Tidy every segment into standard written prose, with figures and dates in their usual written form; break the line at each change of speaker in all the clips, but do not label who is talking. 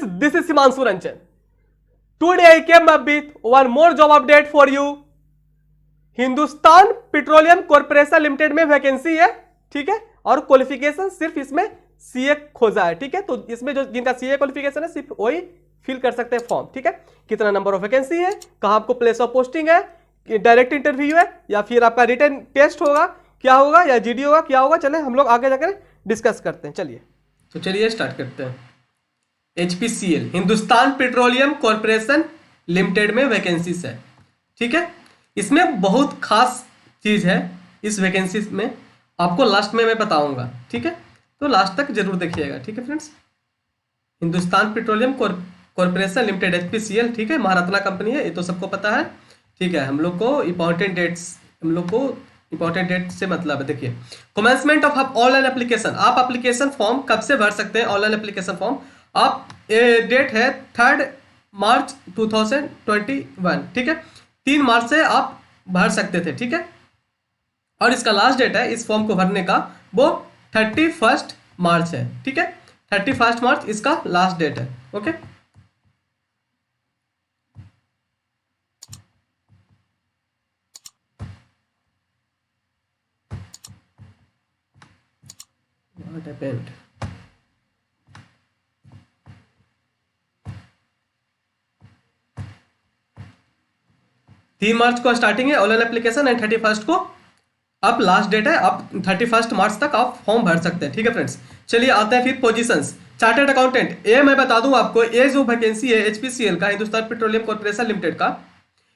friends, this is Himanshu Ranjan. Today I came up with one more job update for you. Hindustan petroleum corporation limited में vacancy है, ठीक है, और qualification सिर्फ इसमें सीए खोजा है, ठीक है। तो इसमें जो जिनका सीए क्वालिफिकेशन है सिर्फ वही फिल कर सकते हैं फॉर्म, ठीक है। कितना नंबर ऑफ वैकेंसी है, कहाँ आपको प्लेस ऑफ पोस्टिंग है, डायरेक्ट इंटरव्यू है या फिर आपका रिटन टेस्ट होगा, क्या होगा, या जीडी होगा, क्या होगा, चले हम लोग आगे जाकर डिस्कस करते हैं। चलिए स्टार्ट करते हैं। HPCL Hindustan petroleum corporation limited में वैकेंसीज है, ठीक है। इसमें बहुत खास चीज है इस वैकेंसी में, आपको लास्ट में मैं बताऊंगा, ठीक है। तो लास्ट तक जरूर देखिएगा, ठीक है friends. Hindustan petroleum corporation limited HPCL, ठीक है, महारत्ना कंपनी है, ये तो सबको पता है, ठीक है। हम लोग को इंपॉर्टेंट डेट से मतलब है। देखिए, कमेंसमेंट ऑफ ऑनलाइन एप्लीकेशन, आप एप्लीकेशन फॉर्म कब से भर सकते हैं? ऑनलाइन एप्लीकेशन फॉर्म आप डेट है 3 मार्च 2021, ठीक है। 3 मार्च से आप भर सकते थे, ठीक है। और इसका लास्ट डेट है इस फॉर्म को भरने का, वो 31 मार्च है, ठीक है। 31 मार्च इसका लास्ट डेट है, ओके। What happened? 3 मार्च को स्टार्टिंग है ऑनलाइन एप्लीकेशन एंड 31 को अब लास्ट डेट है, आप 31 मार्च तक आप फॉर्म भर सकते हैं, ठीक है फ्रेंड्स। चलिए आते हैं फिर पोजीशंस। चार्टर्ड अकाउंटेंट, ये मैं बता दूं आपको, ये जो वैकेंसी है एचपीसीएल का, हिंदुस्तान पेट्रोलियम कॉर्पोरेशन लिमिटेड का,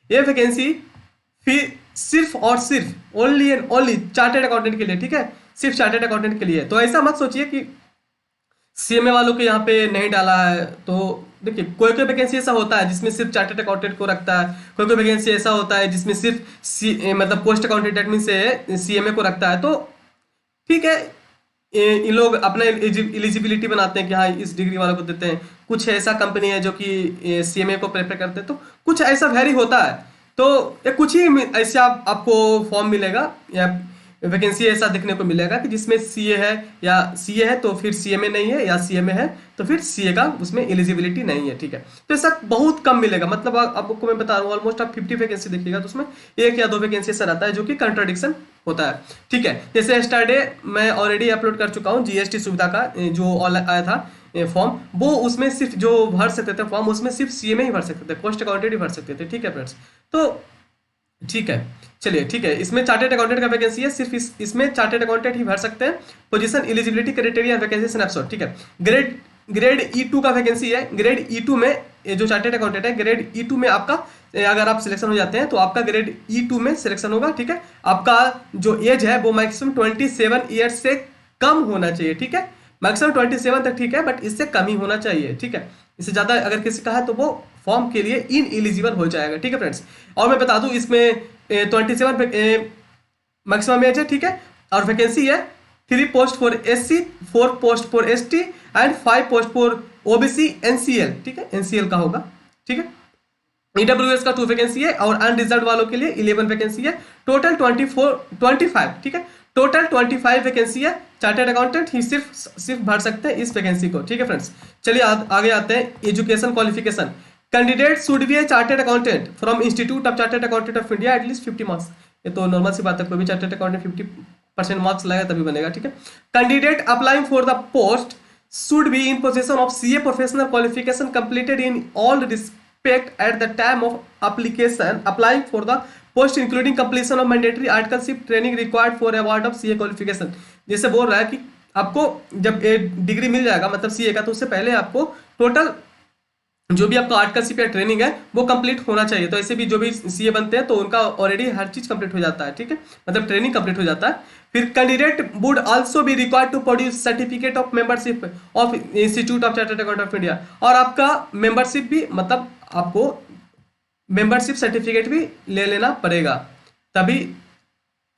ये वैकेंसी फिर सिर्फ और सिर्फ only and only chartered accountant के लिए, ठीक है, सिर्फ चार्टर्ड अकाउंटेंट के लिए। तो ऐसा मत सोचिए कि सीएमए वालों के यहाँ पे नहीं डाला है। तो देखिए, कोई कोई वैकेंसी ऐसा होता है जिसमें सिर्फ चार्टर्ड अकाउंटेंट को रखता है, कोई कोई वैकेंसी ऐसा होता है जिसमें सिर्फ मतलब पोस्ट अकाउंटेंट एडमिन से सीएमए को रखता है। तो ठीक है, इन लोग अपना एलिजिबिलिटी बनाते हैं कि हाँ इस डिग्री वालों को देते हैं। कुछ ऐसा कंपनी है जो कि सीएमए को प्रेफर करते हैं, तो कुछ ऐसा वेरी होता है। तो ये कुछ ही ऐसे आपको फॉर्म मिलेगा या वैकेंसी ऐसा देखने को मिलेगा कि जिसमें सीए है, या सीए है तो फिर सीएमए नहीं है, या सीएमए है तो फिर सीए का उसमें एलिजिबिलिटी नहीं है, ठीक है। तो ऐसा बहुत कम मिलेगा, मतलब आपको मैं बता रहा हूँ ऑलमोस्ट आप 50 वैकेंसी देखिएगा तो उसमें 1 या 2 वैकेंसी ऐसा रहता है जो कि कंट्राडिक्शन होता है, ठीक है। जैसे यस्टरडे मैं ऑलरेडी अपलोड कर चुका हूँ जीएसटी सुविधा का जो ऑनलाइन आया था फॉर्म, वो उसमें सिर्फ जो भर सकते थे फॉर्म, उसमें सिर्फ सीएमए ही भर सकते थे, पोस्ट अकाउंटेंट ही भर सकते थे, ठीक है फ्रेंड्स। तो ठीक है, चलिए ठीक है, इसमें चार्टर्ड अकाउंटेंट का वैकेंसी है, सिर्फ इसमें चार्टर्ड अकाउंटेंट ही भर सकते हैं। Position eligibility criteria vacancy snapshot, ठीक है। ग्रेड E2 का वैकेंसी है। ग्रेड E2 में ये जो चार्टर्ड अकाउंटेंट है, ग्रेड E2 में आपका अगर आप सिलेक्शन हो जाते हैं तो आपका ग्रेड E2 में सिलेक्शन होगा, ठीक है। आपका जो एज है वो मैक्सिमम 27 ईयर्स से कम होना चाहिए, ठीक है। मैक्सिमम 27 तक ठीक है, बट इससे कम ही होना चाहिए, ठीक है। इससे ज्यादा अगर किसी का है तो वो फॉर्म के लिए इन एलिजिबल हो जाएगा, ठीक है फ्रेंड्स। और मैं बता दूं इसमें 27 मैक्सिमम एज है, ठीक है। और वैकेंसी है 3 post for SC, 4 post for ST and 5 post for OBC NCL, ठीक है, NCL का होगा, ठीक है। EWS का 2 वैकेंसी है और अनरिजर्व वालों के लिए 11 वैकेंसी है। टोटल 25, ठीक है, टोटल 25 वैकेंसी है। चार्टर्ड अकाउंटेंट ही सिर्फ भर सकते हैं इस वैकेंसी को, ठीक है फ्रेंड्स। चलिए आगे आते हैं। Education qualification, candidate should be A chartered accountant from institute of chartered accountant of India at least 50 marks. ये तो नॉर्मल सी बात है, कोई भी चार्टर्ड अकाउंटेंट 50% मार्क्स लाएगा तभी बनेगा, ठीक है। Candidate applying for the post should be in position of CA professional qualification completed in all respect at the time of application applying for the post including completion of mandatory articleship training required for award of CA qualification. जैसे बोल रहा है कि आपको जब degree मिल जाएगा मतलब CA का, तो उससे पहले आपको टोटल जो भी आपका आर्टिकलशिप या ट्रेनिंग है वो कंप्लीट होना चाहिए। तो ऐसे भी जो भी CA बनते हैं तो उनका ऑलरेडी हर चीज कंप्लीट हो जाता है, ठीक है, मतलब ट्रेनिंग कंप्लीट हो जाता है। फिर candidate would also be required to produce certificate of membership of institute of chartered accountant of India, और आपका मेंबरशिप भी, मतलब आपको मेंबरशिप सर्टिफिकेट भी ले लेना पड़ेगा, तभी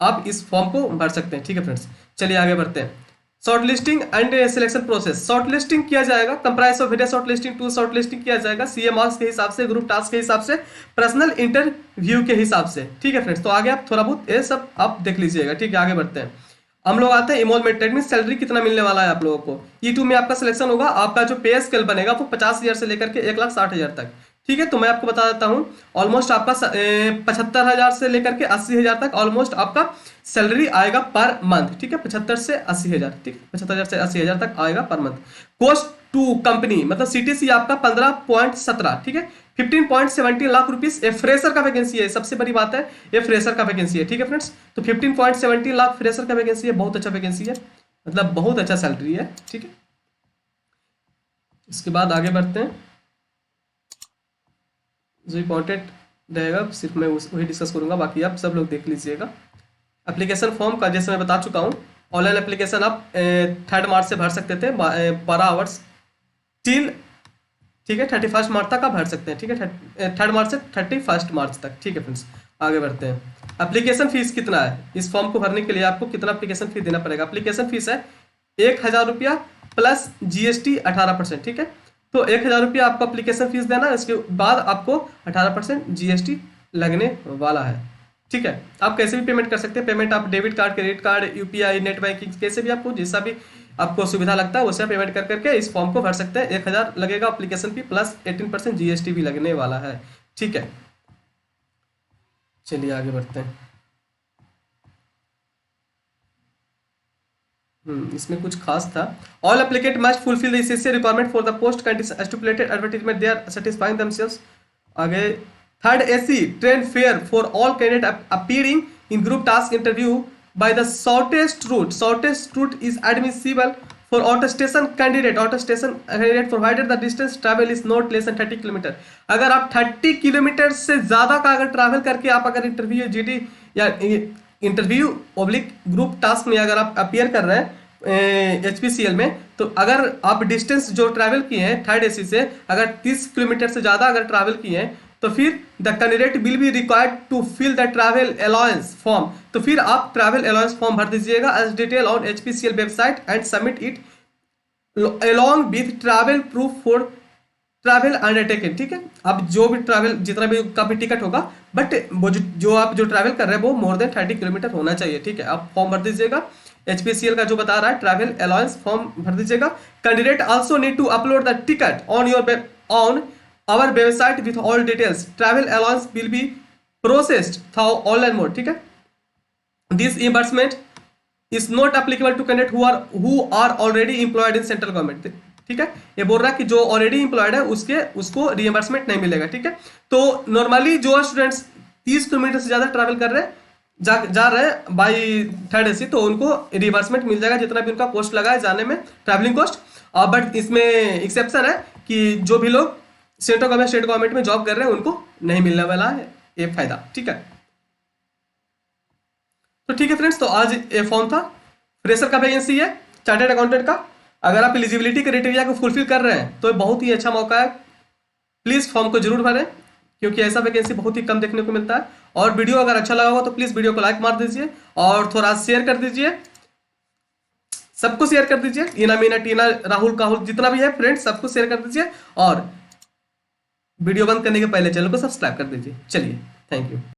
आप इस फॉर्म को भर सकते हैं, ठीक है फ्रेंड्स। चलिए आगे बढ़ते हैं। Shortlisting and selection process, shortlisting किया जाएगा, comprise of various shortlisting tool. Shortlisting किया जाएगा CA मार्क्स के हिसाब से, ग्रुप टास्क के हिसाब से, पर्सनल इंटरव्यू के हिसाब से, ठीक है फ्रेंड्स। तो आगे आप थोड़ा बहुत ये सब आप देख लीजिएगा, ठीक है। आगे बढ़ते हैं। हम लोग आते हैं इमोलमेंट, दैट मीन सैलरी कितना मिलने वाला है आप लोगों को। E2 में आपका सिलेक्शन होगा, आपका जो पे स्केल बनेगा वो 50,000 से लेकर के 1,60,000 तक। ठीक है, तो मैं आपको बता देता हूँ ऑलमोस्ट आपका 75,000 से लेकर के 80,000 तक ऑलमोस्ट आपका सैलरी आएगा पर मंथ। ठीक है, 75 से 80,000, ठीक है, 75,000 से 80,000 तक आएगा per month. Cost to company मतलब CTC आपका 15.17, ठीक है, 15.70 लाख रुपीस। ये फ्रेशर का वैकेंसी है, सबसे बड़ी बात है ये फ्रेशर का वैकेंसी है। ठीक है फ्रेंड्स, तो 15.70 लाख फ्रेशर का वैकेंसी है, बहुत अच्छा वैकेंसी है, मतलब बहुत अच्छा सैलरी है। ठीक है, इसके बाद आगे बढ़ते हैं। जो इम्पोर्टेंट रहेगा सिर्फ मैं वही डिस्कस करूंगा, बाकी आप सब लोग देख लीजिएगा। एप्लीकेशन फॉर्म का जैसे मैं बता चुका हूँ, ऑनलाइन एप्लीकेशन आप 3 मार्च से भर सकते थे 12 आवर्स टिल, ठीक है, 31 मार्च तक आप भर सकते हैं। ठीक है, 3 मार्च से 31 मार्च तक। ठीक है फ्रेंड्स, आगे बढ़ते हैं। एप्लीकेशन फीस कितना है, इस फॉर्म को भरने के लिए आपको कितना एप्लीकेशन फीस देना पड़ेगा। एप्लीकेशन फीस है 1,000 रुपया प्लस GST 18%। ठीक है, तो 1,000 रुपया आपको एप्लीकेशन फीस देना है, इसके बाद आपको 18% GST लगने वाला है। ठीक है, आप कैसे भी पेमेंट कर सकते हैं, पेमेंट आप debit card, credit card, UPI, net banking, कैसे भी आपको जैसा भी आपको सुविधा लगता है उससे पेमेंट कर करके इस फॉर्म को भर सकते हैं। 1,000 लगेगा एप्लीकेशन फी प्लस 18% GST भी लगने वाला है। ठीक है, चलिए आगे बढ़ते हैं। इसमें कुछ खास था। All applicant must fulfil the essential requirement for the post condition stipulated advertisement they are satisfying themselves. आगे third AC train fare for all candidate appearing in group task interview by the shortest route. Shortest route is admissible for attestation candidate provided the distance travel is not less than 30 kilometre. अगर आप 30 kilometre से ज़्यादा का अगर travel करके आप अगर interview GD या इंटरव्यू ऑब्लिक ग्रुप टास्क में अगर आप अपीयर कर रहे हैं HPCL में, तो अगर आप डिस्टेंस जो ट्रैवल किए हैं थर्ड AC से अगर 30 किलोमीटर से ज़्यादा अगर ट्रैवल किए हैं, तो फिर the candidate will be required to fill the travel allowance form. तो फिर आप ट्रैवल अलाउंस फॉर्म भर दीजिएगा as detail on HPCL website and submit it along with travel proof for travel undertaken. ठीक है, अब जो भी ट्रैवल जितना भी का भी टिकट होगा, बट वो जो आप जो ट्रैवल कर रहे हैं वो मोर देन 30 किलोमीटर होना चाहिए। ठीक है, आप फॉर्म भर दीजिएगा, HPCL का जो बता रहा है ट्रैवल अलाउंस फॉर्म भर दीजिएगा। Candidate also need to upload the ticket on your on our website with all details. Travel allowance will be processed through online mode. ठीक है, this reimbursement is not applicable to candidate who are already employed in central government. ठीक है, ये बोल रहा है कि जो ऑलरेडी एम्प्लॉयड है उसको रिएम्बर्समेंट नहीं मिलेगा। ठीक है, तो नॉर्मली जो स्टूडेंट्स 30 किलोमीटर से ज्यादा ट्रैवल कर रहे हैं जा रहे हैं बाई थर्ड AC, तो उनको रिएम्बर्समेंट मिल जाएगा जितना भी उनका कॉस्ट लगा है जाने में, ट्रैवलिंग कॉस्ट। बट इसमें एक्सेप्शन है कि जो भी लोग सेंट्रल गवर्नमेंट स्टेट गवर्नमेंट में जॉब कर रहे हैं उनको नहीं मिलने वाला है ये फायदा। ठीक है, तो ठीक है फ्रेंड्स, तो आज ये फॉर्म था, फ्रेशर का वैकेंसी है चार्टर्ड अकाउंटेंट का। अगर आप एलिजिबिलिटी क्राइटेरिया को फुलफिल कर रहे हैं तो ये बहुत ही अच्छा मौका है, प्लीज फॉर्म को जरूर भरें क्योंकि ऐसा वैकेंसी बहुत ही कम देखने को मिलता है। और वीडियो अगर अच्छा लगा हो तो प्लीज वीडियो को लाइक मार दीजिए और थोड़ा शेयर कर दीजिए, सबको शेयर कर दीजिए, ईना मीना टीना राहुल जितना भी है फ्रेंड्स सबको शेयर कर दीजिए, और वीडियो बंद करने के पहले चैनल को सब्सक्राइब कर दीजिए। चलिए, थैंक यू।